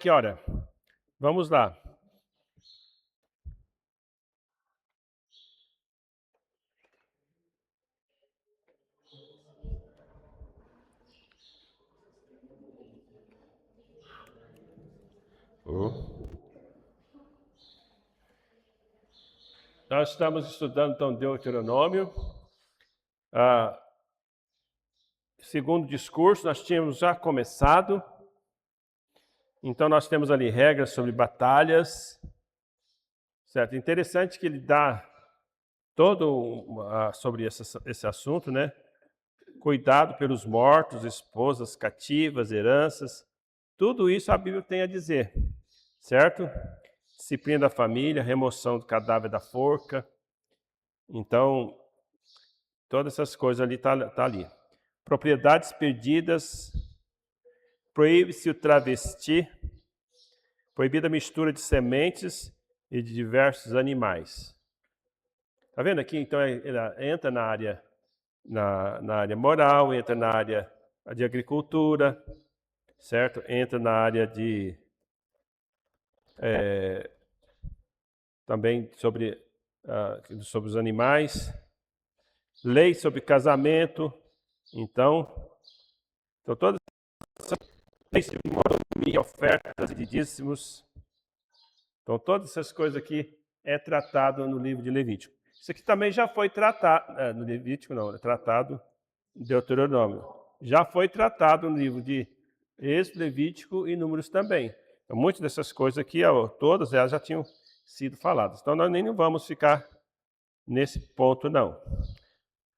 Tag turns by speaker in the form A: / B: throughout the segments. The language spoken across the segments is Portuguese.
A: Que hora? Vamos lá. Nós estamos estudando então Deuteronômio. Segundo discurso, nós tínhamos já começado. Então nós temos ali regras sobre batalhas, certo? Interessante que ele dá todo sobre esse assunto, né? Cuidado pelos mortos, esposas cativas, heranças. Tudo isso a Bíblia tem a dizer, certo? Disciplina da família, remoção do cadáver da forca. Então, todas essas coisas ali tá ali. Propriedades perdidas, proíbe-se o travesti, proibida a mistura de sementes e de diversos animais. Tá vendo aqui? Então, ela entra na área, na área moral, entra na área de agricultura, certo? Entra na área de também sobre os animais, lei sobre casamento, então todas essas leis de mordomia, ofertas e de dízimos, então todas essas coisas aqui é tratado no livro de Levítico. Isso aqui também já foi tratado, no Levítico não, é tratado em Deuteronômio. Já foi tratado no livro de Êxodo, Levítico e Números também. Então, muitas dessas coisas aqui, todas elas já tinham sido faladas. Então, nós nem vamos ficar nesse ponto, não.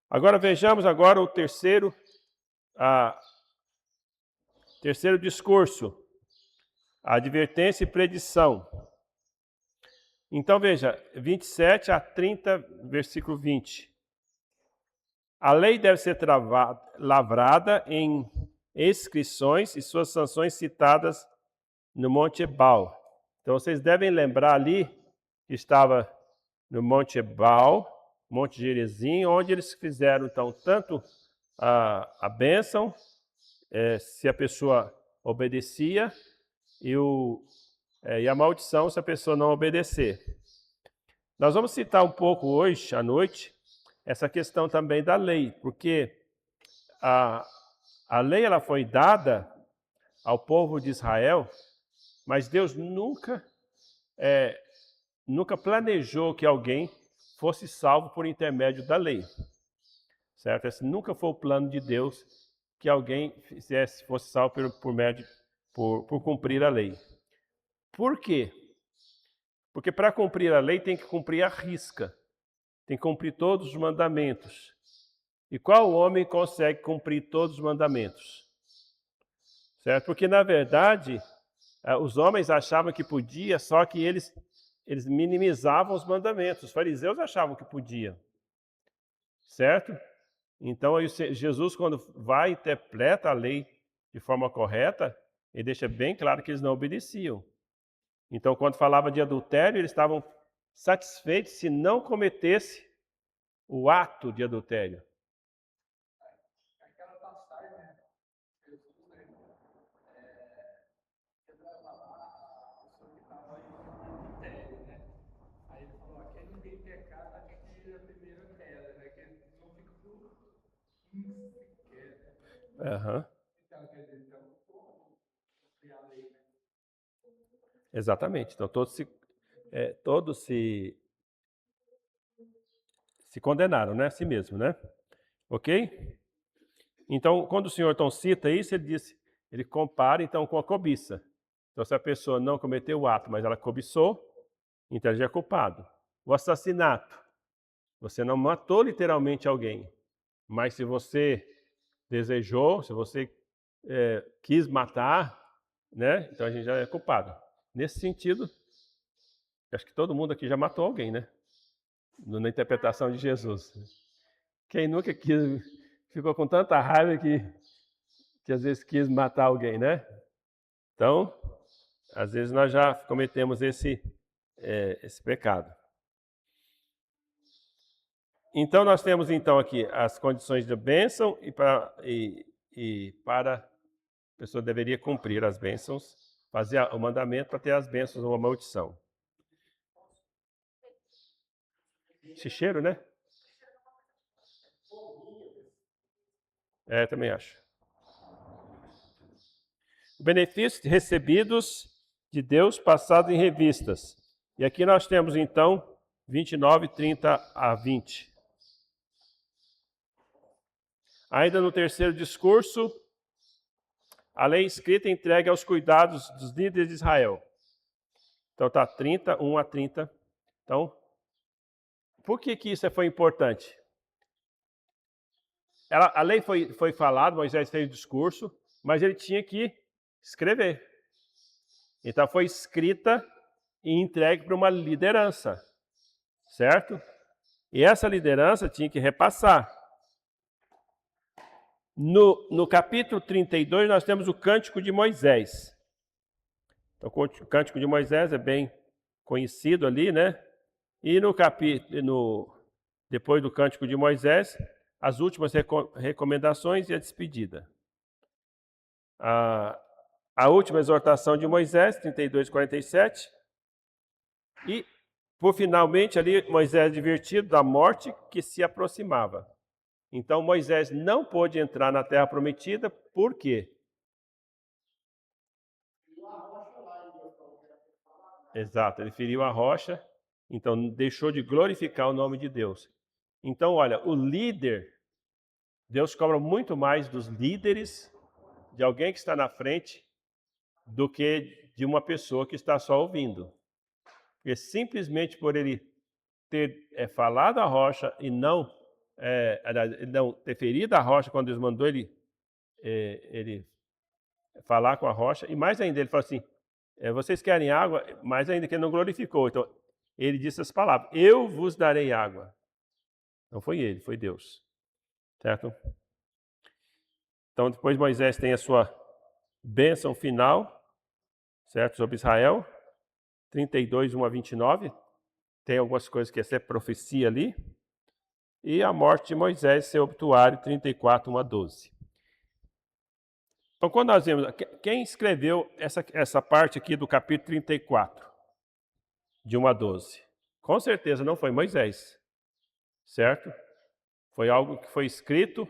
A: Agora, vejamos agora o terceiro discurso. A advertência e predição. Então, veja, 27 a 30, versículo 20. A lei deve ser lavrada em inscrições e suas sanções citadas no Monte Ebal. Então, vocês devem lembrar ali que estava no Monte Ebal, Monte Gerizim, onde eles fizeram, então, tanto a bênção, se a pessoa obedecia, e a maldição se a pessoa não obedecer. Nós vamos citar um pouco hoje, à noite, essa questão também da lei, porque a lei ela foi dada ao povo de Israel, mas Deus nunca planejou que alguém fosse salvo por intermédio da lei, certo? Esse nunca foi o plano de Deus que alguém fosse salvo por cumprir a lei. Por quê? Porque para cumprir a lei tem que cumprir a risca, tem que cumprir todos os mandamentos. E qual homem consegue cumprir todos os mandamentos? Certo? Porque, na verdade, os homens achavam que podia, só que eles minimizavam os mandamentos. Os fariseus achavam que podia. Certo? Então, Jesus, quando vai e interpreta a lei de forma correta, ele deixa bem claro que eles não obedeciam. Então, quando falava de adultério, eles estavam satisfeitos se não cometesse o ato de adultério.
B: Aquela passagem, né? Jesus, a pessoa que estava em adultério, né? Aí ele falou, quem não tem pecado, atire a primeira pedra, né? Que não fica por 15 sequer, né?
A: Uhum.
B: Então, quer dizer, então, cumprir a lei, né?
A: Exatamente. Então, todos se condenaram, né? A si mesmo, né? Ok? Então, quando o Senhor então cita isso, ele compara então com a cobiça. Então, se a pessoa não cometeu o ato, mas ela cobiçou, então ele já é culpado. O assassinato. Você não matou literalmente alguém, mas se você desejou, se você quis matar, né? Então a gente já é culpado. Nesse sentido, acho que todo mundo aqui já matou alguém, né? Na interpretação de Jesus. Quem nunca ficou com tanta raiva que às vezes quis matar alguém, né? Então, às vezes nós já cometemos esse pecado. Então, nós temos então aqui as condições de bênção e para a pessoa deveria cumprir as bênçãos fazer o mandamento para ter as bênçãos ou a maldição. Esse cheiro, né? Também acho. Benefícios recebidos de Deus passado em revistas. E aqui nós temos então 29, 30 a 20. Ainda no terceiro discurso, a lei escrita entregue aos cuidados dos líderes de Israel. Então está 30, 1 a 30. Então, por que isso foi importante? A lei foi falada, Moisés fez o discurso, mas ele tinha que escrever. Então foi escrita e entregue para uma liderança, certo? E essa liderança tinha que repassar. No capítulo 32 nós temos o Cântico de Moisés. Então, o Cântico de Moisés é bem conhecido ali, né? E depois do Cântico de Moisés, as últimas recomendações e a despedida. A última exortação de Moisés, 32, 47. E, finalmente, ali, Moisés advertido da morte que se aproximava. Então, Moisés não pôde entrar na terra prometida, por quê? Exato, ele feriu a rocha, então deixou de glorificar o nome de Deus. Então, olha, o líder, Deus cobra muito mais dos líderes, de alguém que está na frente, do que de uma pessoa que está só ouvindo. Porque simplesmente por ele ter falado a rocha e não ter ferido a rocha quando Deus mandou ele falar com a rocha, e mais ainda, ele falou assim, vocês querem água? Mais ainda que ele não glorificou. Então, ele disse as palavras, eu vos darei água. Não foi ele, foi Deus. Certo? Então, depois Moisés tem a sua bênção final, certo? Sobre Israel. 32, 1 a 29. Tem algumas coisas que é profecia ali. E a morte de Moisés, seu obituário, 34, 1 a 12. Então, quando nós vemos, quem escreveu essa parte aqui do capítulo 34, de 1 a 12? Com certeza não foi Moisés, certo? Foi algo que foi escrito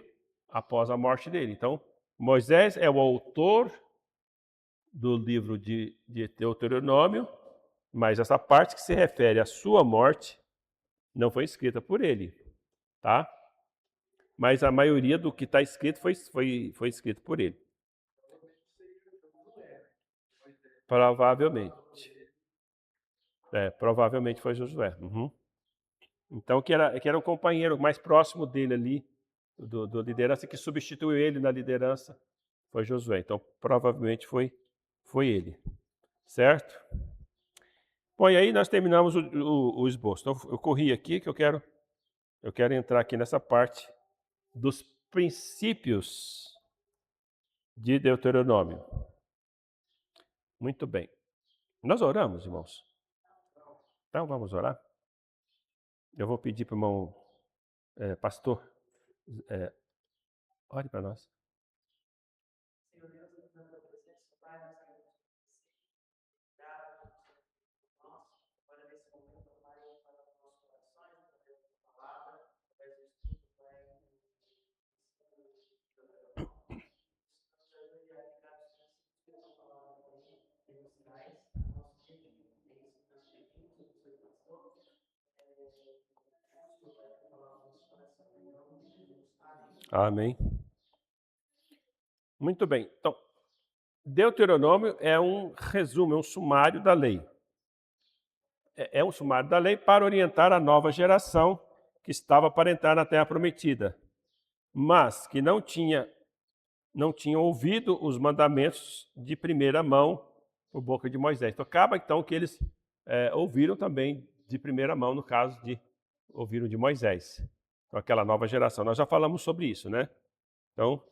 A: após a morte dele. Então, Moisés é o autor do livro de Deuteronômio, mas essa parte que se refere à sua morte não foi escrita por ele, tá? Mas a maioria do que está escrito foi escrito por ele. Provavelmente. Provavelmente foi Josué. Uhum. Então, que era o companheiro mais próximo dele ali, do liderança, que substituiu ele na liderança, foi Josué. Então, provavelmente foi ele. Certo? Bom, e aí nós terminamos o esboço. Então, eu corri aqui que eu quero entrar aqui nessa parte dos princípios de Deuteronômio. Muito bem. Nós oramos, irmãos? Então, vamos orar? Eu vou pedir para o irmão pastor, ore para nós.
C: Senhor Deus, na tua presença, Pai, nós queremos agora nesse momento, Pai, para os nossos corações, através da tua palavra, através do estudo, Pai,
A: Amém. Muito bem. Então, Deuteronômio é um resumo, é um sumário da lei. É um sumário da lei para orientar a nova geração que estava para entrar na Terra Prometida, mas que não tinha ouvido os mandamentos de primeira mão por boca de Moisés. Então, acaba então que eles ouviram também de primeira mão, no caso de ouviram de Moisés. Então, aquela nova geração. Nós já falamos sobre isso, né? Então,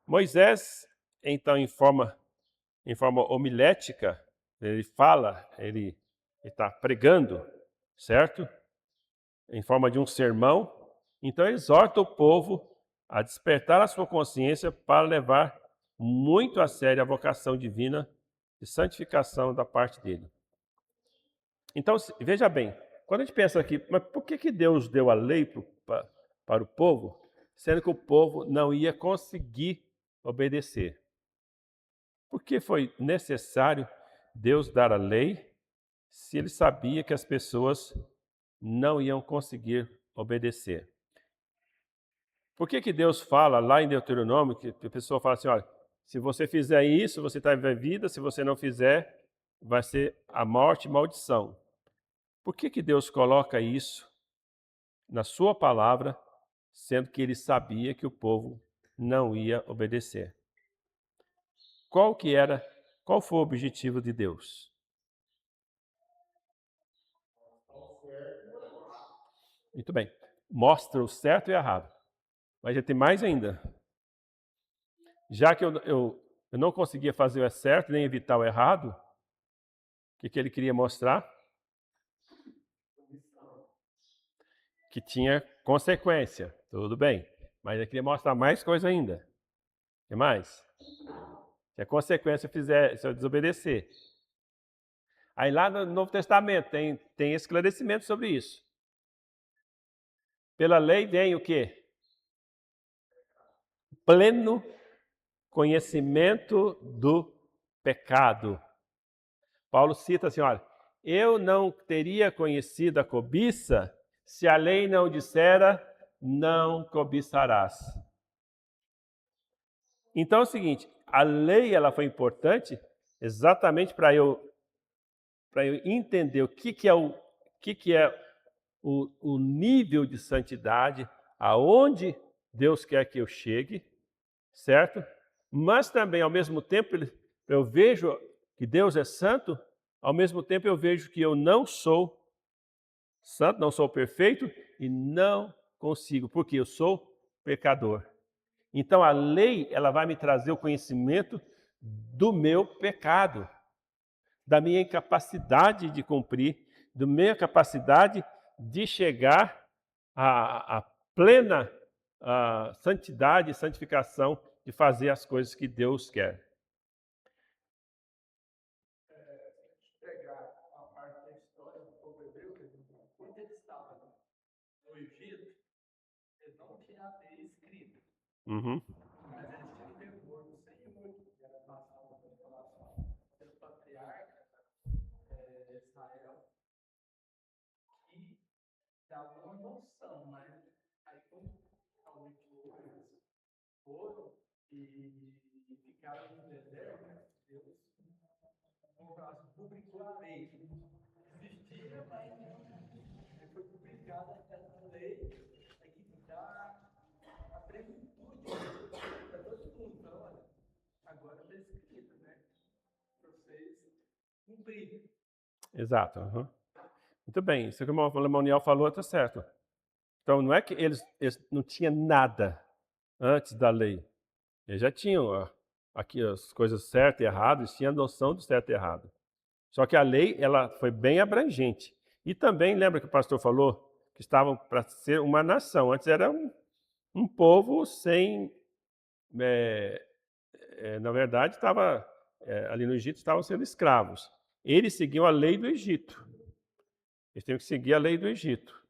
A: Moisés, então, em forma homilética, ele fala, ele está pregando, certo? Em forma de um sermão. Então, ele exorta o povo a despertar a sua consciência para levar muito a sério a vocação divina de santificação da parte dele. Então, veja bem, quando a gente pensa aqui, mas por que Deus deu a lei para o povo, sendo que o povo não ia conseguir obedecer? Por que foi necessário Deus dar a lei se ele sabia que as pessoas não iam conseguir obedecer? Por que Deus fala lá em Deuteronômio, que a pessoa fala assim, olha, se você fizer isso, você está em vida, se você não fizer, vai ser a morte e maldição. Por que Deus coloca isso na sua palavra, sendo que ele sabia que o povo não ia obedecer? Qual foi o objetivo de Deus? Muito bem. Mostra o certo e o errado. Mas já tem mais ainda. Já que eu não conseguia fazer o certo nem evitar o errado, o que ele queria mostrar? Que tinha consequência. Tudo bem. Mas ele queria mostrar mais coisa ainda. O que mais? Se a consequência se eu desobedecer. Aí lá no Novo Testamento tem esclarecimento sobre isso. Pela lei vem o quê? Pleno conhecimento do pecado. Paulo cita assim, olha, eu não teria conhecido a cobiça se a lei não dissera, não cobiçarás. Então é o seguinte, a lei ela foi importante exatamente para eu entender o que é o nível de santidade, aonde Deus quer que eu chegue, certo? Mas também, ao mesmo tempo, eu vejo que Deus é santo, ao mesmo tempo eu vejo que eu não sou santo, não sou perfeito e não consigo, porque eu sou pecador. Então a lei, ela vai me trazer o conhecimento do meu pecado, da minha incapacidade de cumprir, da minha capacidade de chegar à plena santidade e santificação de fazer as coisas que Deus quer.
B: Pegar uma parte da história do povo hebreu, quando eles estavam no Egito, eles não tinham a lei escrita,
A: Uhum.
B: mas eles tinham o temor do Senhor, que era passado pelo patriarca de Israel, que dava uma noção, mas aí quando realmente coisas foram e ficaram no deserto, Deus publicou a lei. Existia, mas foi publicada essa lei que dá a plenitude para todo mundo. Então, olha, agora está escrito, né? Para vocês cumprirem.
A: Exato. Uhum. Muito bem, isso que o Lemoniel falou está certo. Então não é que eles não tinham nada antes da lei. Eles já tinham aqui as coisas certas e erradas, eles tinham noção do certo e errado. Só que a lei ela foi bem abrangente. E também, lembra que o pastor falou que estavam para ser uma nação. Antes era um povo sem... na verdade, ali no Egito estavam sendo escravos. Eles seguiam a lei do Egito. Eles tinham que seguir a lei do Egito.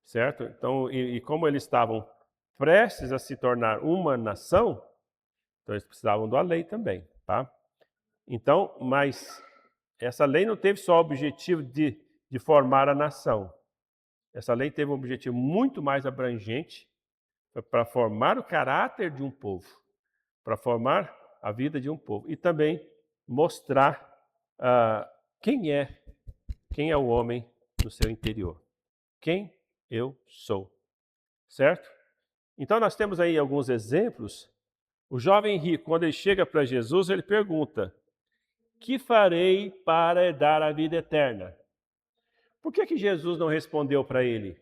A: Certo? Então, e como eles estavam prestes a se tornar uma nação, então eles precisavam da lei também, tá? Então, mas essa lei não teve só o objetivo de formar a nação. Essa lei teve um objetivo muito mais abrangente para formar o caráter de um povo, para formar a vida de um povo e também mostrar quem é o homem no seu interior. Quem eu sou, certo? Então nós temos aí alguns exemplos. O jovem rico, quando ele chega para Jesus, ele pergunta: que farei para herdar a vida eterna? Por que Jesus não respondeu para ele?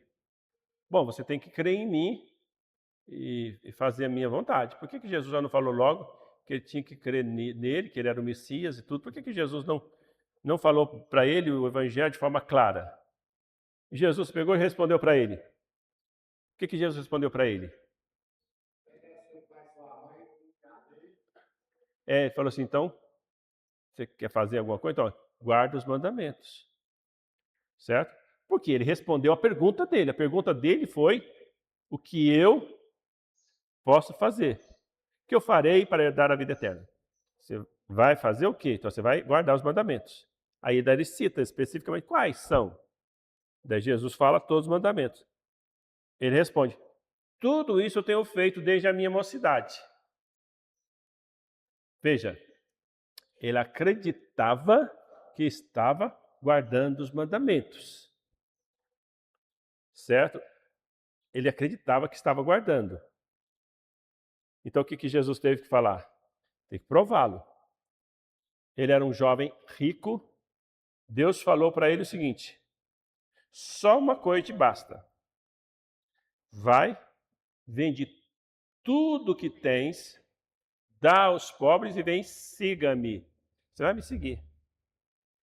A: Bom, você tem que crer em mim e fazer a minha vontade. Por que Jesus já não falou logo que ele tinha que crer nele, que ele era o Messias e tudo? Por que Jesus não falou para ele o evangelho de forma clara? Jesus pegou e respondeu para ele. O que Jesus respondeu para ele? Ele falou assim, então, Você quer fazer alguma coisa? Então, guarda os mandamentos. Certo? Porque ele respondeu a pergunta dele. A pergunta dele foi: o que eu posso fazer? O que eu farei para herdar a vida eterna? Você vai fazer o quê? Então você vai guardar os mandamentos. Aí daí ele cita especificamente quais são. Daí Jesus fala todos os mandamentos. Ele responde: tudo isso eu tenho feito desde a minha mocidade. Veja, ele acreditava que estava guardando os mandamentos. Certo? Ele acreditava que estava guardando. Então o que Jesus teve que falar? Tem que prová-lo. Ele era um jovem rico. Deus falou para ele o seguinte: só uma coisa te basta. Vai, vende tudo que tens, dá aos pobres e vem, siga-me. Você vai me seguir.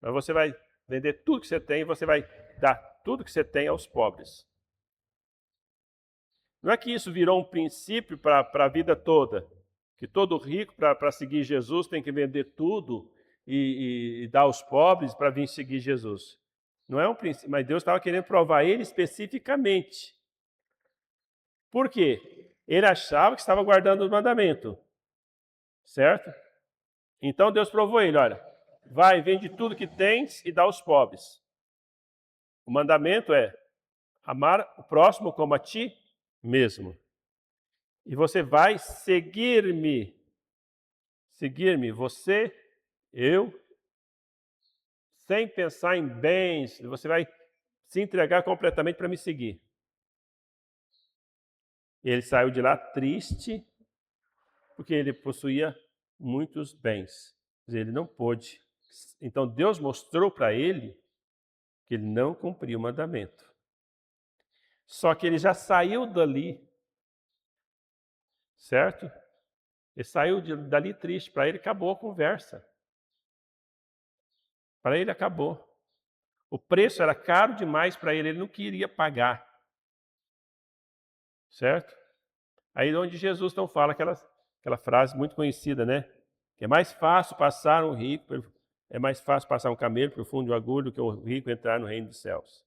A: Mas você vai vender tudo que você tem e você vai dar tudo que você tem aos pobres. Não é que isso virou um princípio para a vida toda, que todo rico, para seguir Jesus, tem que vender tudo e dar aos pobres para vir seguir Jesus. Não é um princípio, mas Deus estava querendo provar ele especificamente. Por quê? Ele achava que estava guardando o mandamento, certo? Então Deus provou ele, olha, vai, vende tudo que tens e dá aos pobres. O mandamento é amar o próximo como a ti mesmo. E você vai seguir-me. Seguir-me, você, eu, sem pensar em bens, você vai se entregar completamente para me seguir. Ele saiu de lá triste, porque ele possuía muitos bens. Mas ele não pôde. Então Deus mostrou para ele que ele não cumpriu o mandamento. Só que ele já saiu dali, certo? Ele saiu dali triste, para ele acabou a conversa. Para ele acabou. O preço era caro demais para ele não queria pagar. Certo? Aí onde Jesus não fala aquela frase muito conhecida, né? Que é mais fácil passar um rico, é mais fácil passar um camelo pelo fundo de uma agulha do que o rico entrar no reino dos céus.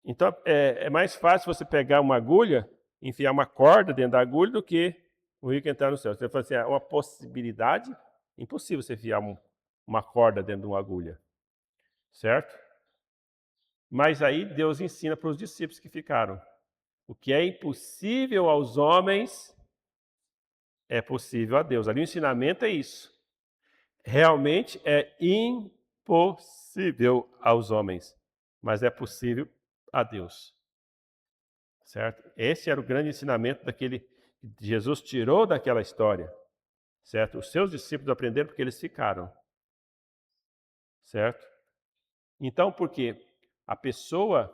A: Então, é mais fácil você pegar uma agulha, enfiar uma corda dentro da agulha do que o rico entrar no céu. Você fala assim, é uma possibilidade, impossível você enfiar uma corda dentro de uma agulha. Certo? Mas aí Deus ensina para os discípulos que ficaram. O que é impossível aos homens é possível a Deus. Ali o ensinamento é isso. Realmente é impossível aos homens, mas é possível a Deus. Certo? Esse era o grande ensinamento daquele que Jesus tirou daquela história. Certo? Os seus discípulos aprenderam porque eles ficaram. Certo? Então, por quê? A pessoa,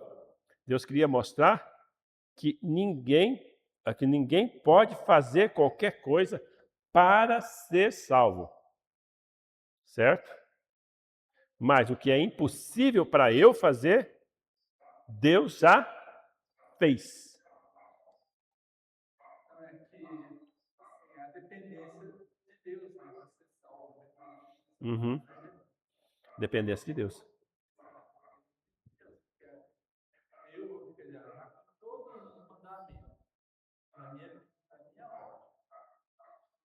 A: Deus queria mostrar que ninguém pode fazer qualquer coisa para ser salvo. Certo? Mas o que é impossível para eu fazer, Deus já fez.
B: Então é que a dependência de Deus, né, para ser salvo.
A: Uhum. Dependência de Deus.
B: Eu, quer dizer, todo o mandamento na minha obra,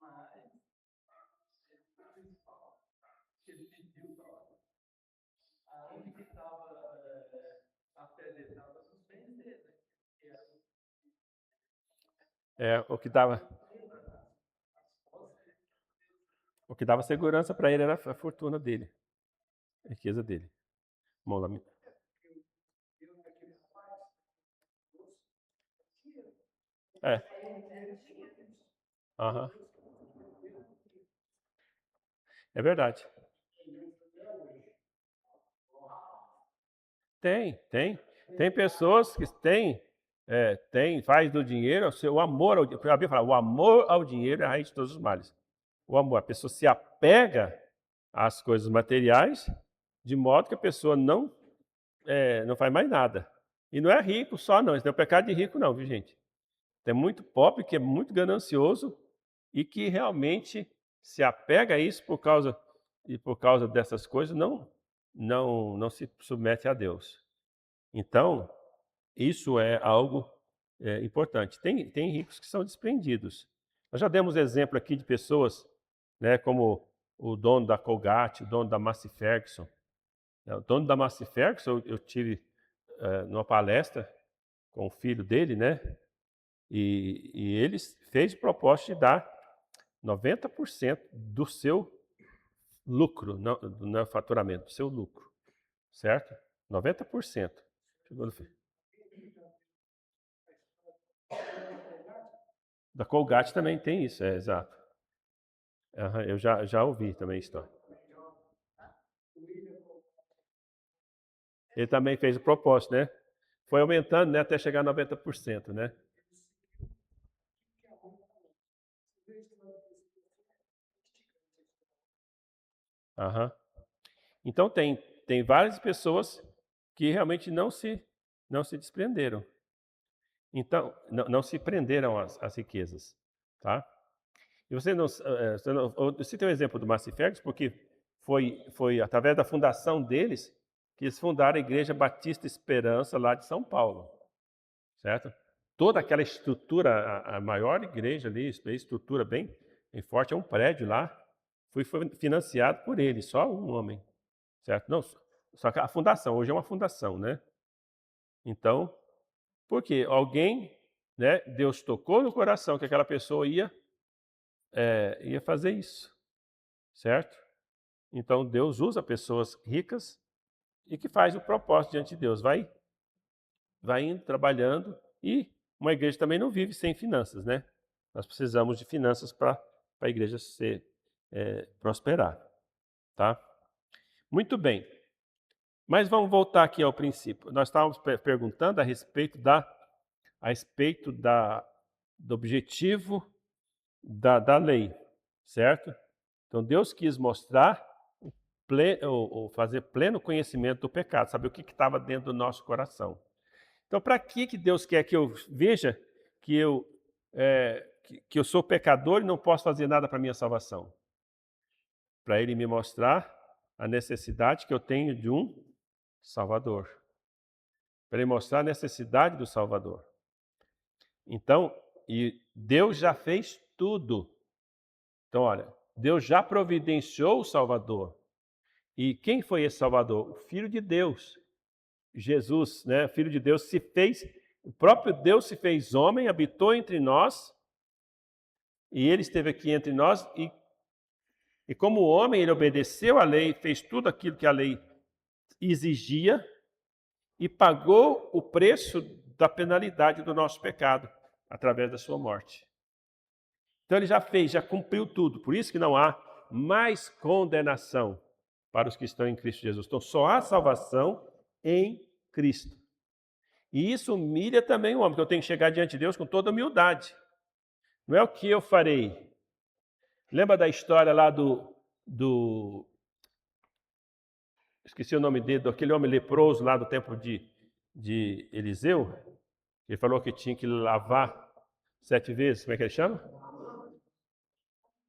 B: mas o principal que ele pediu para aonde que estava a fé dele, estava nos bens dele, né? Que era
A: O que dava segurança para ele era a fortuna dele, a riqueza dele. Bom, lá, é. Aham. É verdade. Tem pessoas que faz do dinheiro o amor ao dinheiro. A Bíblia fala, o amor ao dinheiro é a raiz de todos os males. O amor, a pessoa se apega às coisas materiais, de modo que a pessoa não faz mais nada. E não é rico só não, isso não é pecado de rico não, viu gente? Tem muito pobre que é muito ganancioso e que realmente se apega a isso por causa dessas coisas, não se submete a Deus. Então, isso é algo importante. Tem ricos que são desprendidos. Nós já demos exemplo aqui de pessoas, né, como o dono da Colgate, o dono da Massey Ferguson. O dono da Massey Ferguson, eu tive numa palestra com o filho dele, né? E ele fez o propósito de dar 90% do seu lucro, não é faturamento, do seu lucro, certo? 90%. Chegou no fim. Da Colgate também tem isso, exato. Eu já ouvi também a história. Ele também fez o propósito, né? Foi aumentando, né, até chegar a 90%, né? Aham. Então tem várias pessoas que realmente não se desprenderam. Então, não se prenderam às riquezas, tá? E você eu citei um exemplo do Massey Ferguson porque foi através da fundação deles que eles fundaram a Igreja Batista Esperança lá de São Paulo, certo? Toda aquela estrutura, a maior igreja ali, estrutura bem forte, é um prédio lá, foi financiado por ele, só um homem, certo? Não, só que a fundação, hoje é uma fundação, né? Então, porque alguém, né, Deus tocou no coração que aquela pessoa ia fazer isso, certo? Então Deus usa pessoas ricas e que faz o propósito diante de Deus, vai indo, trabalhando, e uma igreja também não vive sem finanças, né? Nós precisamos de finanças para a igreja prosperar, tá? Muito bem, mas vamos voltar aqui ao princípio. Nós estávamos perguntando a respeito do objetivo da lei, certo? Então Deus quis mostrar ou fazer pleno conhecimento do pecado, saber o que estava dentro do nosso coração. Então, para que Deus quer que eu veja que eu sou pecador e não posso fazer nada para a minha salvação? Para Ele me mostrar a necessidade que eu tenho de um Salvador. Para Ele mostrar a necessidade do Salvador. Então, e Deus já fez tudo. Então, olha, Deus já providenciou o Salvador. E quem foi esse Salvador? O Filho de Deus. Jesus, né, Filho de Deus, o próprio Deus se fez homem, habitou entre nós, e Ele esteve aqui entre nós, e como homem Ele obedeceu à lei, fez tudo aquilo que a lei exigia, e pagou o preço da penalidade do nosso pecado, através da sua morte. Então Ele já cumpriu tudo, por isso que não há mais condenação para os que estão em Cristo Jesus. Então só há salvação em Cristo. E isso humilha também o homem, porque eu tenho que chegar diante de Deus com toda humildade. Não é o que eu farei. Lembra da história lá esqueci o nome dele, daquele homem leproso lá do templo de Eliseu? Ele falou que tinha que lavar 7 vezes. Como é que ele chama?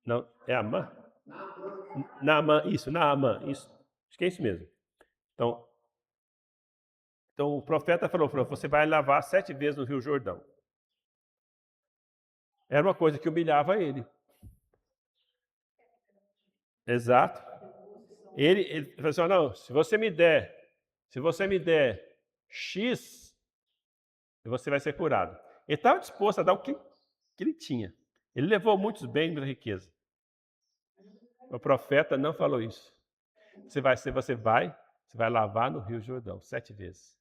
A: Não, é Amã? Naamã, isso. Acho que é isso mesmo. Então o profeta falou, você vai lavar 7 vezes no Rio Jordão. Era uma coisa que humilhava ele. Exato. Ele falou assim, não, se você me der X, você vai ser curado. Ele estava disposto a dar o que ele tinha. Ele levou muitos bens da riqueza. O profeta não falou isso. Você vai lavar no Rio Jordão 7 vezes.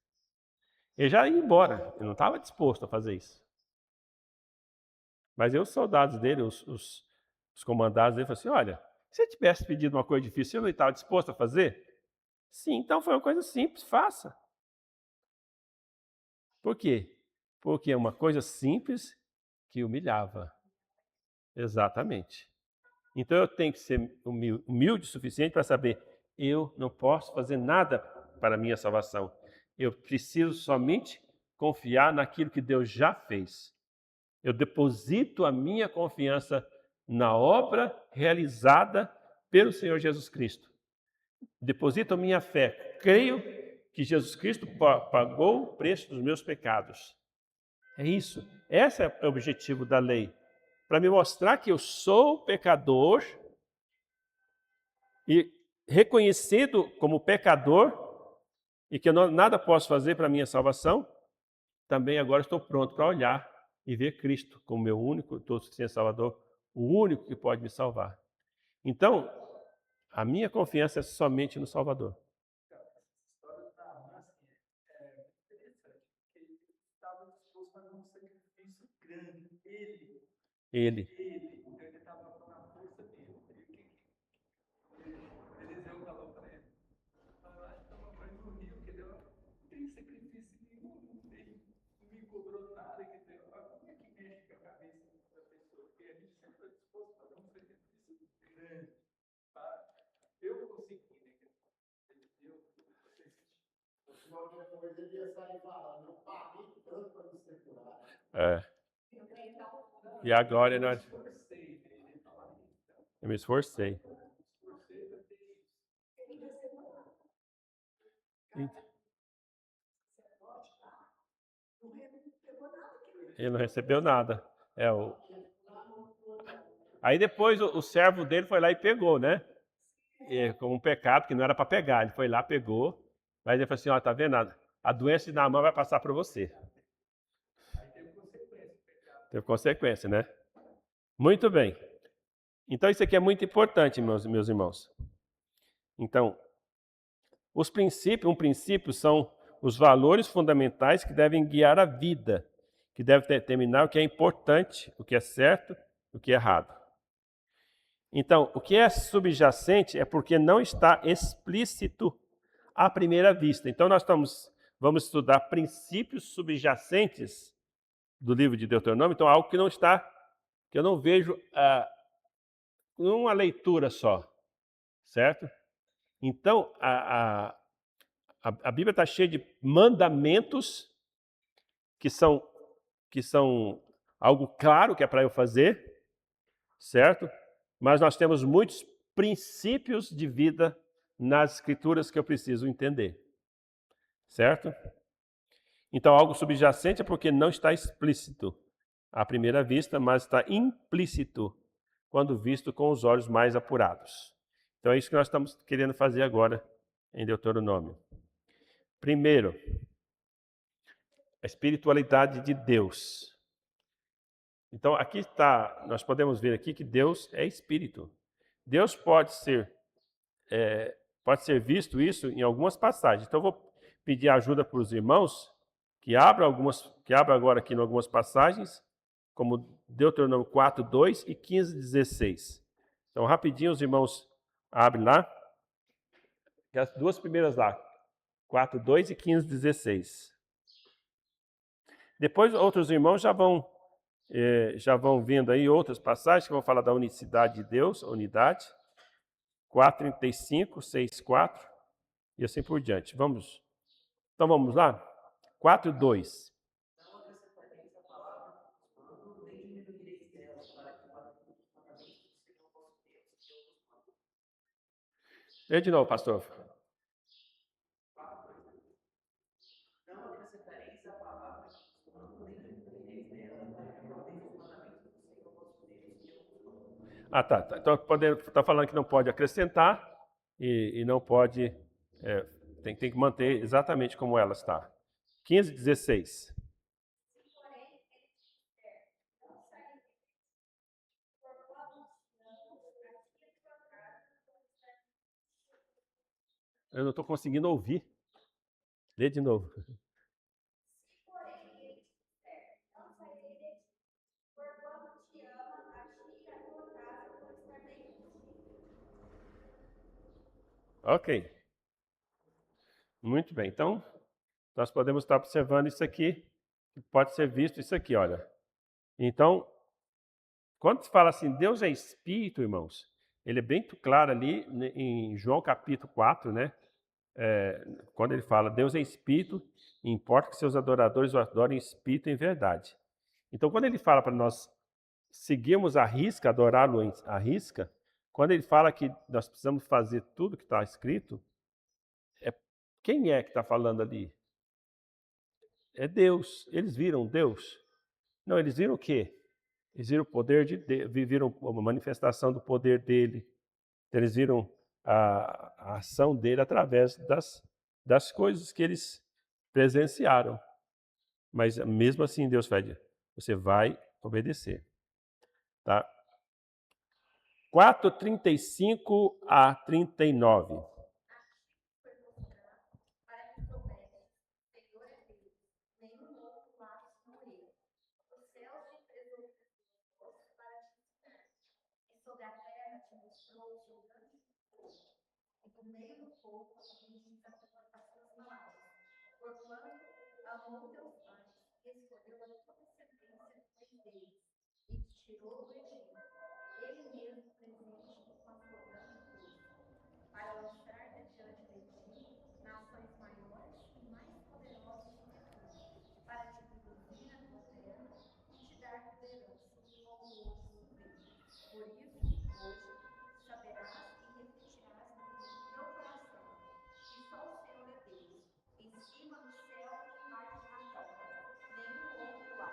A: Ele já ia embora, ele não estava disposto a fazer isso. Mas os soldados dele, os comandados dele, falaram assim, olha, se ele tivesse pedido uma coisa difícil, você não estava disposto a fazer? Sim, então foi uma coisa simples, faça. Por quê? Porque é uma coisa simples que humilhava. Exatamente. Então eu tenho que ser humilde o suficiente para saber, eu não posso fazer nada para a minha salvação. Eu preciso somente confiar naquilo que Deus já fez. Eu deposito a minha confiança na obra realizada pelo Senhor Jesus Cristo. Deposito a minha fé. Creio que Jesus Cristo pagou o preço dos meus pecados. É isso. Esse é o objetivo da lei. Para me mostrar que eu sou pecador e reconhecido como pecador e que eu nada posso fazer para a minha salvação, também agora estou pronto para olhar e ver Cristo como meu único, todo suficiente Salvador, o único que pode me salvar. Então, a minha confiança é somente no Salvador.
B: Essa história da Naamã, assim, é muito interessante, porque ele estava disposto a fazer um sacrifício grande.
A: Ele.
B: Então ele estava na força dele. Eliseu falou para ele, vai tomar banho no rio, que Deus não tem sacrifício nenhum, não me cobrou nada, que Deus, como é que mexe com a cabeça da pessoa? Porque a gente sempre está disposto a fazer um sacrifício grande. Tá? Eu consegui, né? Eliseu,
C: Qualquer coisa ele ia sair falando, não paguei tanto para você curar.
A: É. E a glória não é.
B: esforcei, né? Ele fala isso.
A: Eu me esforcei.
B: Esforcei para ter isso.
A: Ele não recebeu nada. Aí depois o servo dele foi lá e pegou, né? Com um pecado que não era para pegar. Ele foi lá, pegou. Mas ele falou assim, ó, tá vendo? A doença de Naamã vai passar para você.
B: Aí teve consequência.
A: Teve consequência, né? Muito bem. Então isso aqui é muito importante, meus irmãos. Então, um princípio são os valores fundamentais que devem guiar a vida, que devem determinar o que é importante, o que é certo, o que é errado. Então, o que é subjacente é porque não está explícito à primeira vista. Então, vamos estudar princípios subjacentes do livro de Deuteronômio. Então, algo que eu não vejo numa leitura só, certo? Então, a Bíblia está cheia de mandamentos que são algo claro que é para eu fazer, certo? Mas nós temos muitos princípios de vida nas Escrituras que eu preciso entender, certo? Então, algo subjacente é porque não está explícito à primeira vista, mas está implícito quando visto com os olhos mais apurados. Então, é isso que nós estamos querendo fazer agora em Deuteronômio. Primeiro, a espiritualidade de Deus. Então, aqui está, nós podemos ver aqui que Deus é espírito. Deus pode ser visto isso em algumas passagens. Então, eu vou pedir ajuda para os irmãos que abram agora aqui em algumas passagens, como Deuteronômio 4, 2 e 15, 16. Então, rapidinho, os irmãos abrem lá. As duas primeiras lá, 4, 2 e 15, 16. Depois, outros irmãos já vão vendo aí outras passagens que vão falar da unicidade de Deus, a unidade. 4:35, 6:4 e assim por diante. Então vamos lá? 4:2. Lê de novo, pastor. Tá. Então está falando que não pode acrescentar e não pode. Tem que manter exatamente como ela está. 15, 16. Eu não estou conseguindo ouvir. Lê de novo. Ok. Muito bem. Então, nós podemos estar observando isso aqui. Pode ser visto isso aqui, olha. Então, quando se fala assim, Deus é espírito, irmãos, ele é bem claro ali em João capítulo 4, né? Quando ele fala, Deus é espírito, e importa que seus adoradores o adorem em espírito e em verdade. Então, quando ele fala para nós seguirmos a risca, adorá-lo à risca, quando ele fala que nós precisamos fazer tudo que está escrito, quem é que está falando ali? É Deus. Eles viram Deus? Não, eles viram o quê? Eles viram o poder de Deus, viram uma manifestação do poder dele. Eles viram a ação dele através das coisas que eles presenciaram. Mas mesmo assim, Deus pede, você vai obedecer. Tá? 4:35 a 39.
D: Para que soubesse, Senhor é Deus, nenhum outro lado senão ele. Os céus te preservou para te ensinar, e sobre a terra te mostrou o seu grande fogo, e do meio do fogo bendiz as suas palavras. Porquanto amou teus pais e escolheu a tua descendência dentre eles, e te tirou do Egito. Ele mesmo presente com a sua grande força, para lançar diante de ti nações maiores e mais poderosas do que tu, para te introduzir na tua terra e te dar por herança, como hoje se vê. Por isso, hoje, saberás e refletirás no teu coração que só o Senhor é Deus, em cima do céu e embaixo da terra. Nenhum outro há.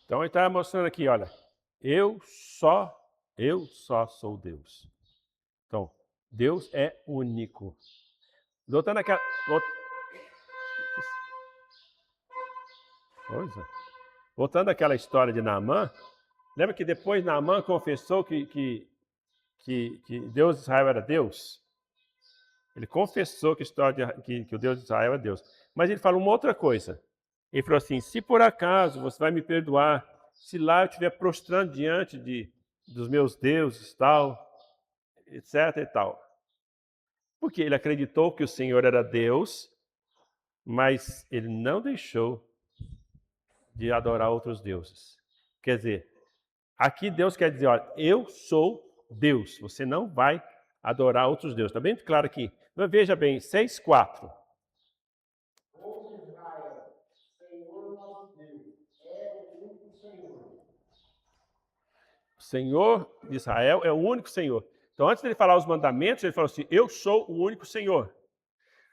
A: Então ele está mostrando aqui, olha, eu só sou Deus. Então, Deus é único. Voltando àquela. Voltando àquela história de Naamã, lembra que depois Naamã confessou que Deus de Israel era Deus? Ele confessou que o Deus de Israel é Deus. Mas ele falou uma outra coisa. Ele falou assim: se por acaso você vai me perdoar, se lá eu estiver prostrando diante dos meus deuses, tal, etc e tal. Porque ele acreditou que o Senhor era Deus, mas ele não deixou de adorar outros deuses. Quer dizer, aqui Deus quer dizer, olha, eu sou Deus, você não vai adorar outros deuses. Está bem claro aqui. Veja bem, 6:4.
B: Ouve Israel, Senhor nosso Deus, é o único Senhor.
A: O Senhor de Israel é o único Senhor. Então, antes dele falar os mandamentos, ele falou assim: eu sou o único Senhor.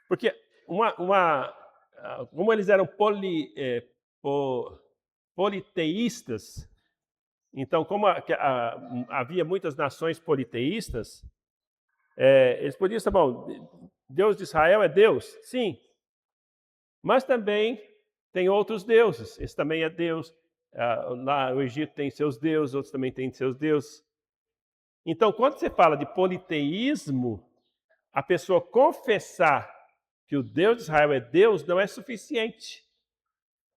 A: Porque como eles eram politeístas, então, como havia muitas nações politeístas, eles podiam dizer, bom, Deus de Israel é Deus, sim, mas também tem outros deuses, esse também é Deus. Lá o Egito tem seus deuses, outros também têm seus deuses. Então, quando você fala de politeísmo, a pessoa confessar que o Deus de Israel é Deus não é suficiente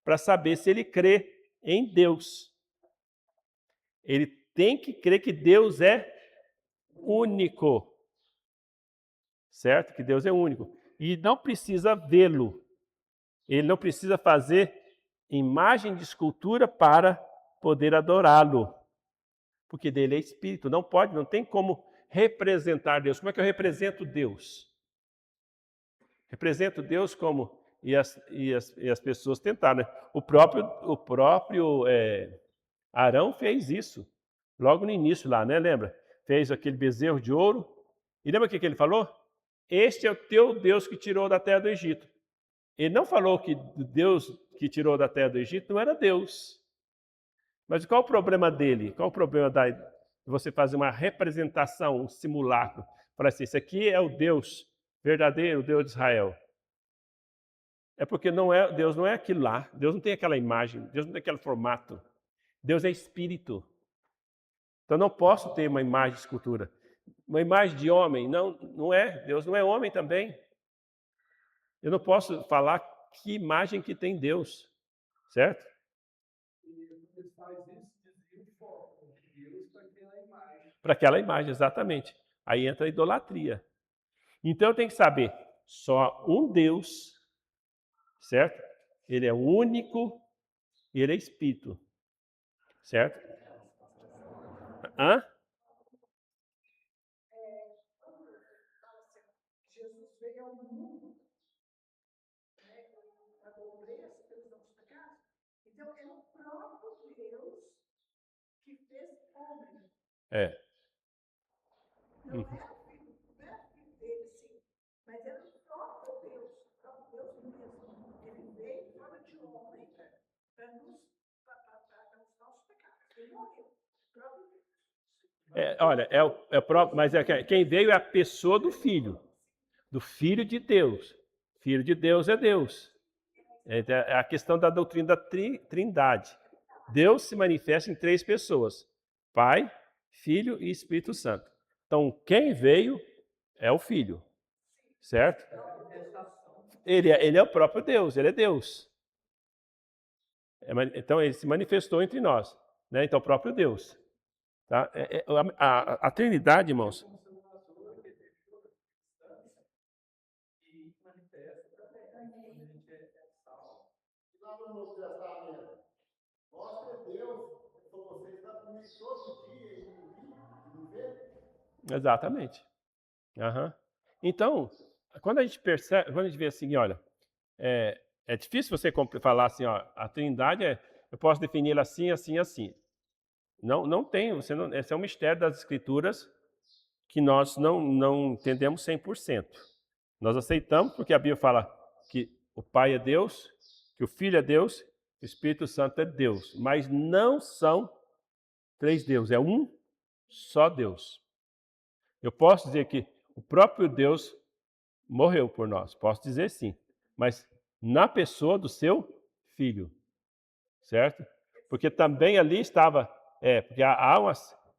A: para saber se ele crê em Deus. Ele tem que crer que Deus é único. Certo? Que Deus é único. E não precisa vê-lo. Ele não precisa fazer imagem de escultura para poder adorá-lo. Porque dele é espírito. Não pode, não tem como representar Deus. Como é que eu represento Deus? Represento Deus como... E as pessoas tentaram, né? O próprio Arão fez isso. Logo no início lá, né? Lembra? Fez aquele bezerro de ouro. E lembra o que ele falou? Este é o teu Deus que tirou da terra do Egito. Ele não falou que Deus que tirou da terra do Egito não era Deus. Mas qual o problema dele? Qual o problema de você fazer uma representação, um simulacro? Falar assim, esse aqui é o Deus verdadeiro, o Deus de Israel. É porque Deus não é aquilo lá. Deus não tem aquela imagem, Deus não tem aquele formato. Deus é espírito. Então não posso ter uma imagem de escultura. Uma imagem de homem, não é. Deus não é homem também. Eu não posso falar que imagem que tem Deus, certo?
B: E ele faz isso, desvia o foco de Deus para aquela imagem.
A: Para aquela imagem, exatamente. Aí entra a idolatria. Então eu tenho que saber, só um Deus, certo? Ele é único e ele é espírito, certo? Hã?
B: Jesus veio ao mundo, né, para morrer pelos nossos pecados. Então, é o próprio Deus
E: que fez homem.
A: É.
E: Não é o filho, não é filho dele, sim, mas era o próprio Deus mesmo. Ele veio em forma de homem para os nossos pecados. Ele morreu, o próprio Deus.
A: Olha, é o próprio, mas quem veio é a pessoa do Filho de Deus. Filho de Deus é Deus. É a questão da doutrina da trindade. Deus se manifesta em 3 pessoas: Pai, Filho e Espírito Santo. Então, quem veio é o Filho, certo? Ele é o próprio Deus, ele é Deus. Então, ele se manifestou entre nós, né? Então, o próprio Deus. Tá? A Trindade, irmãos,
B: E manifesta quando a gente é salvo.
F: Lá no Novo Testamento, mostra Deus, você está comigo todo dia e não vê?
A: exatamente. Aham. Então, quando a gente percebe, quando a gente vê assim, olha, é difícil você falar assim, ó, a Trindade eu posso defini-la assim, assim, assim. Não tem, esse é um mistério das Escrituras que nós não entendemos 100%. Nós aceitamos porque a Bíblia fala que o Pai é Deus, que o Filho é Deus, que o Espírito Santo é Deus, mas não são 3 deuses, é um só Deus. Eu posso dizer que o próprio Deus morreu por nós, posso dizer sim, mas na pessoa do seu Filho, certo? Porque também ali estava,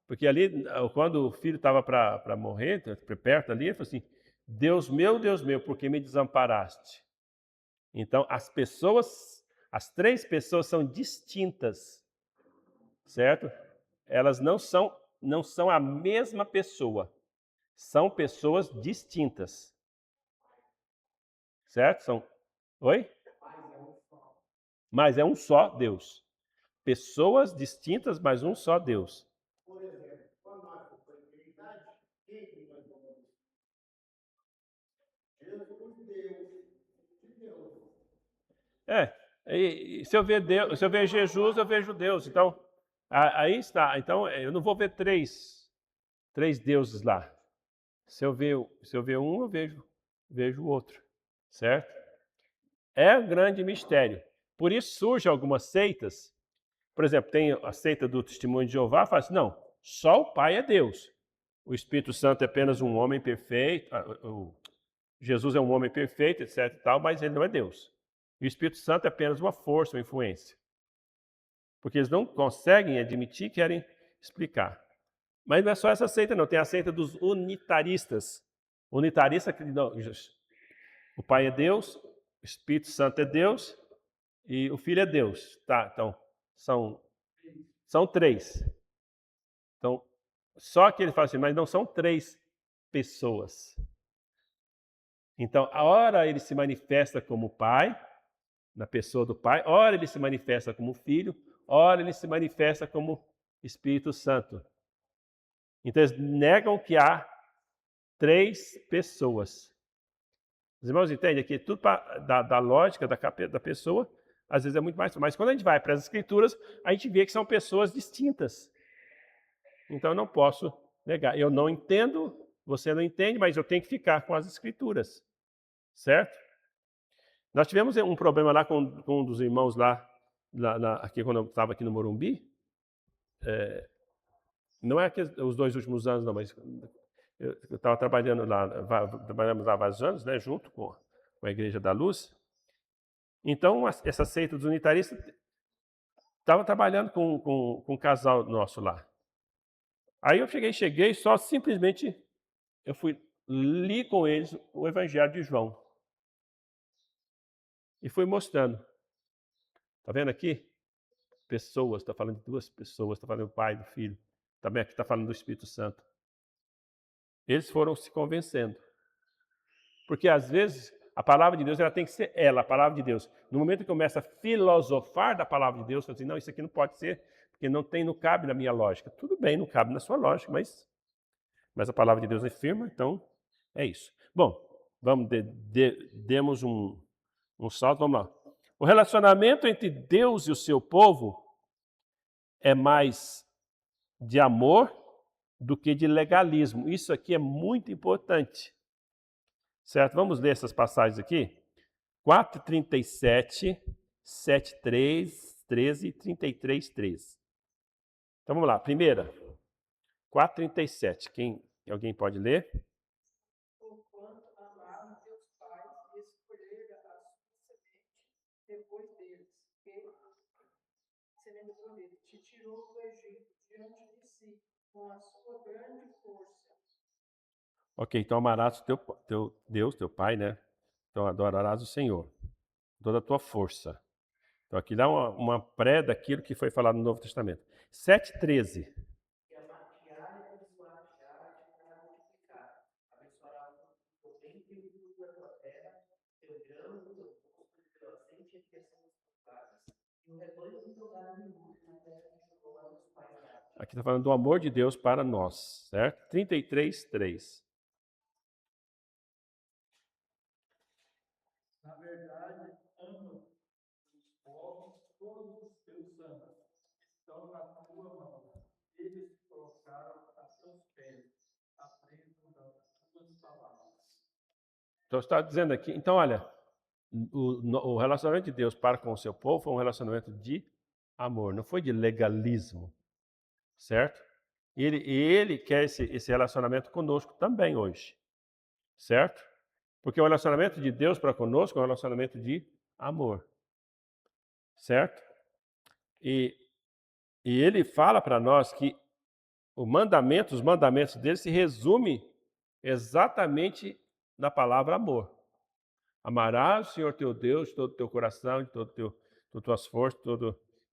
A: porque ali, quando o filho estava para morrer, perto ali, ele falou assim: Deus meu, por que me desamparaste? Então, as 3 pessoas são distintas, certo? Elas não são a mesma pessoa, são pessoas distintas, certo? Oi? Mas é um só Deus. Pessoas distintas, mas um só Deus.
F: Por exemplo, quando nós fomos para a eternidade, quem que nós vamos? Jesus, de Deus.
A: Se eu ver Deus, se eu ver Jesus, eu vejo Deus. Então, aí está. Então, eu não vou ver três deuses lá. Se eu ver um, eu vejo o outro, certo? É um grande mistério. Por isso surgem algumas seitas. Por exemplo, tem a seita do Testemunho de Jeová, fala assim: não, só o Pai é Deus. O Espírito Santo é apenas um homem perfeito. Jesus é um homem perfeito, etc. e tal, mas ele não é Deus. E o Espírito Santo é apenas uma força, uma influência. Porque eles não conseguem admitir, querem explicar. Mas não é só essa seita, não. Tem a seita dos unitaristas. Unitarista que não, o Pai é Deus, o Espírito Santo é Deus e o Filho é Deus. Tá, então, são 3. Então, só que ele fala assim, mas não são 3 pessoas. Então, a hora ele se manifesta como Pai, na pessoa do Pai, ora ele se manifesta como Filho, ora ele se manifesta como Espírito Santo. Então, eles negam que há 3 pessoas. Os irmãos entendem que tudo da lógica da pessoa, às vezes é muito mais. Mas quando a gente vai para as Escrituras, a gente vê que são pessoas distintas. Então, eu não posso negar. Eu não entendo, você não entende, mas eu tenho que ficar com as Escrituras. Certo? Nós tivemos um problema lá com um dos irmãos aqui quando eu estava aqui no Morumbi. Não é os 2 últimos anos, não, mas eu estava trabalhando lá, trabalhamos lá há vários anos, né, junto com a Igreja da Luz. Então, essa seita dos unitaristas estava trabalhando com um casal nosso lá. Aí eu cheguei, só simplesmente eu li com eles o Evangelho de João. E fui mostrando. Está vendo aqui? Pessoas, está falando de 2 pessoas, está falando do Pai, do Filho. Também aqui está falando do Espírito Santo. Eles foram se convencendo. Porque às vezes a palavra de Deus ela tem que ser a palavra de Deus. No momento que começa a filosofar da palavra de Deus, você diz, não, isso aqui não pode ser, porque não cabe na minha lógica. Tudo bem, não cabe na sua lógica, mas a palavra de Deus é firme, então é isso. Bom, vamos demos um salto, vamos lá. O relacionamento entre Deus e o seu povo é mais de amor do que de legalismo. Isso aqui é muito importante. Certo? Vamos ler essas passagens aqui? 4:37, 7:3, 13 e 33:13. Então vamos lá. Primeira, 4:37. Alguém pode ler?
E: Porquanto amaram teus pais e escolheram a sua semente depois deles, semente depois deles, te tirou do Egito diante de si, com a sua grande força.
A: Ok, então amarás o teu Deus, teu Pai, né? Então adorarás o Senhor, toda a tua força. Então aqui dá uma pré daquilo que foi falado no Novo Testamento. 7:13.
C: E abençoar e abençoar e para multiplicar. Abençoará o bem que o fruto da tua terra, teu grão, o teu posto, o teu azeite e a criação das tuas vacas, e o rebanho do teu gado imundo na terra que jurou a teus pais dar.
A: Aqui está falando do amor de Deus para nós, certo? 33:3.
B: Na verdade, ama os povos, todos os teus amas. Estão na tua mão. Eles te colocaram a teus pés. Aprendam das tuas palavras.
A: Então está dizendo aqui, então olha, o relacionamento de Deus para com o seu povo foi um relacionamento de amor, não foi de legalismo, certo? Ele quer esse relacionamento conosco também hoje, certo? Porque o relacionamento de Deus para conosco é um relacionamento de amor, certo? E ele fala para nós que os mandamentos dele se resume exatamente na palavra amor. Amarás o Senhor teu Deus de todo o teu coração, de todas as tuas forças,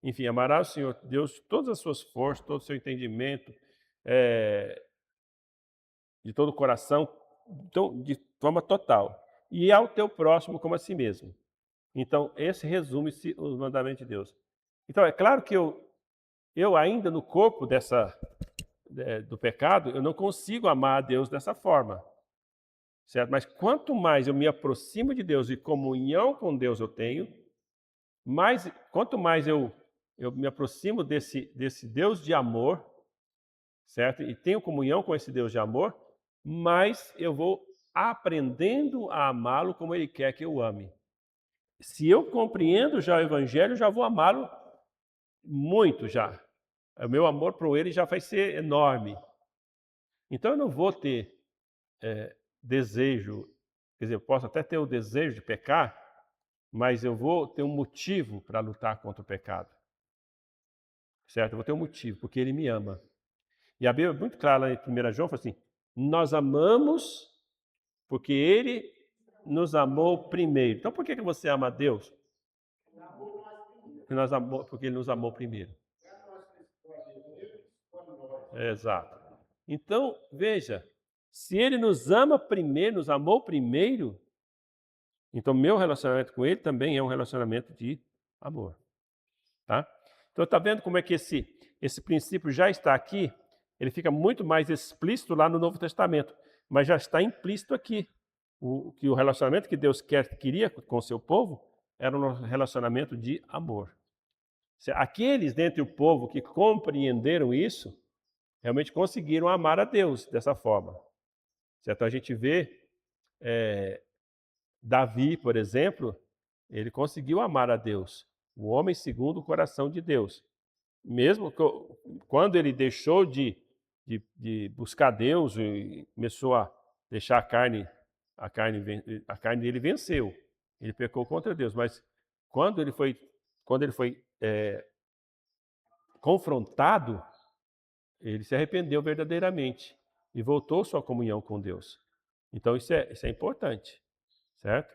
A: enfim, amarás o Senhor Deus de todas as suas forças, todo o seu entendimento, de todo o coração, então, de forma total. E ao teu próximo como a si mesmo. Então, esse resume-se os mandamentos de Deus. Então, é claro que eu ainda no corpo do pecado, eu não consigo amar a Deus dessa forma. Certo? Mas quanto mais eu me aproximo de Deus e comunhão com Deus eu tenho, quanto mais eu me aproximo desse Deus de amor, certo? E tenho comunhão com esse Deus de amor, mais eu vou aprendendo a amá-lo como Ele quer que eu ame. Se eu compreendo já o Evangelho, já vou amá-lo muito já. O meu amor por Ele já vai ser enorme. Então eu não vou ter desejo, quer dizer, eu posso até ter o desejo de pecar, mas eu vou ter um motivo para lutar contra o pecado. Certo? Eu vou ter um motivo, porque Ele me ama. E a Bíblia é muito clara lá em 1 João, fala assim, nós amamos porque Ele nos amou primeiro. Então por que você ama a Deus? Porque Ele nos amou primeiro. Exato. Então, veja, se Ele nos ama primeiro, nos amou primeiro, então meu relacionamento com Ele também é um relacionamento de amor. Tá? Então está vendo como é que esse princípio já está aqui? Ele fica muito mais explícito lá no Novo Testamento, mas já está implícito aqui. Que o relacionamento que Deus queria com o seu povo era um relacionamento de amor. Aqueles dentre o povo que compreenderam isso, realmente conseguiram amar a Deus dessa forma. Certo? A gente vê Davi, por exemplo, ele conseguiu amar a Deus, o homem segundo o coração de Deus. Mesmo quando ele deixou de buscar Deus e começou a deixar a carne dele venceu. Ele pecou contra Deus, mas quando ele foi confrontado, ele se arrependeu verdadeiramente e voltou sua comunhão com Deus. Então isso é importante, certo?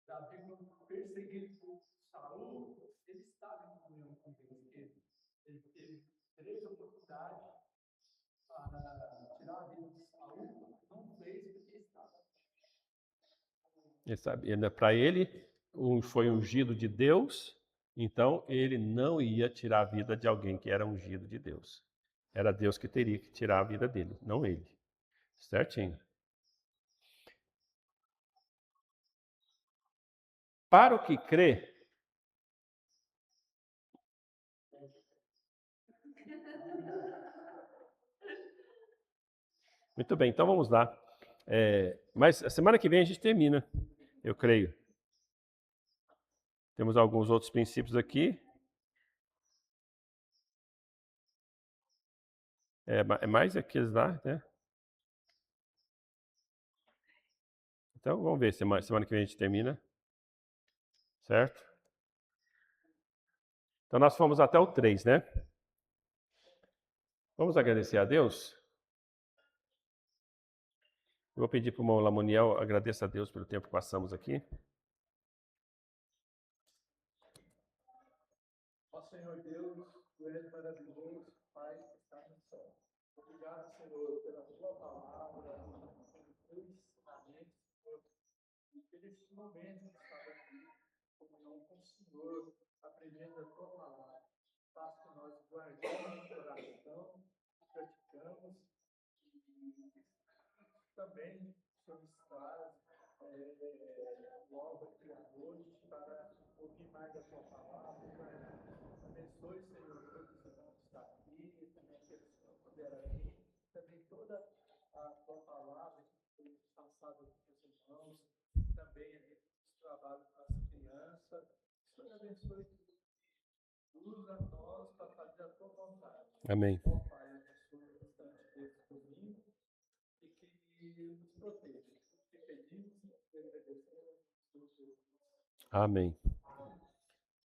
B: Davi, quando perseguido por Saul, ele estava em comunhão com Deus. Ele teve 3 oportunidades para tirar a vida de Saul, não fez porque estava.
A: Para ele, foi ungido de Deus, então ele não ia tirar a vida de alguém que era ungido de Deus. Era Deus que teria que tirar a vida dele, não ele. Certinho. Para o que crê, Muito bem, então vamos lá. Mas a semana que vem a gente termina, eu creio. Temos alguns outros princípios aqui. É mais aqueles lá, né? Então vamos ver, semana que vem a gente termina. Certo? Então nós fomos até o 3, né? Vamos agradecer a Deus? Eu vou pedir para o irmão Lamoniel, agradeça a Deus pelo tempo que passamos aqui.
B: Ó Senhor Deus, tu és maravilhoso, Pai que está no céu. Obrigado, Senhor, pela tua palavra, pelo teu ensinamento, Senhor, e por esse momento que estava aqui, comunhão com o Senhor, aprendendo a tua palavra. Faz que nós guardemos o coração, praticamos e também o Senhor nos traz logo aqui à noite para ouvir mais a tua palavra e guardar. Abençoe, Senhor, todos os irmãos que estão aqui, também aqueles que não puderam vir, também toda a tua palavra que foi passada para os irmãos, também ali os trabalhos com as crianças. O Senhor abençoe tudo, usa nós para fazer a tua vontade.
A: Amém.
B: Ó Pai, abençoe o restante desse domingo e que nos proteja. Que pedimos e agradecemos.
A: Amém.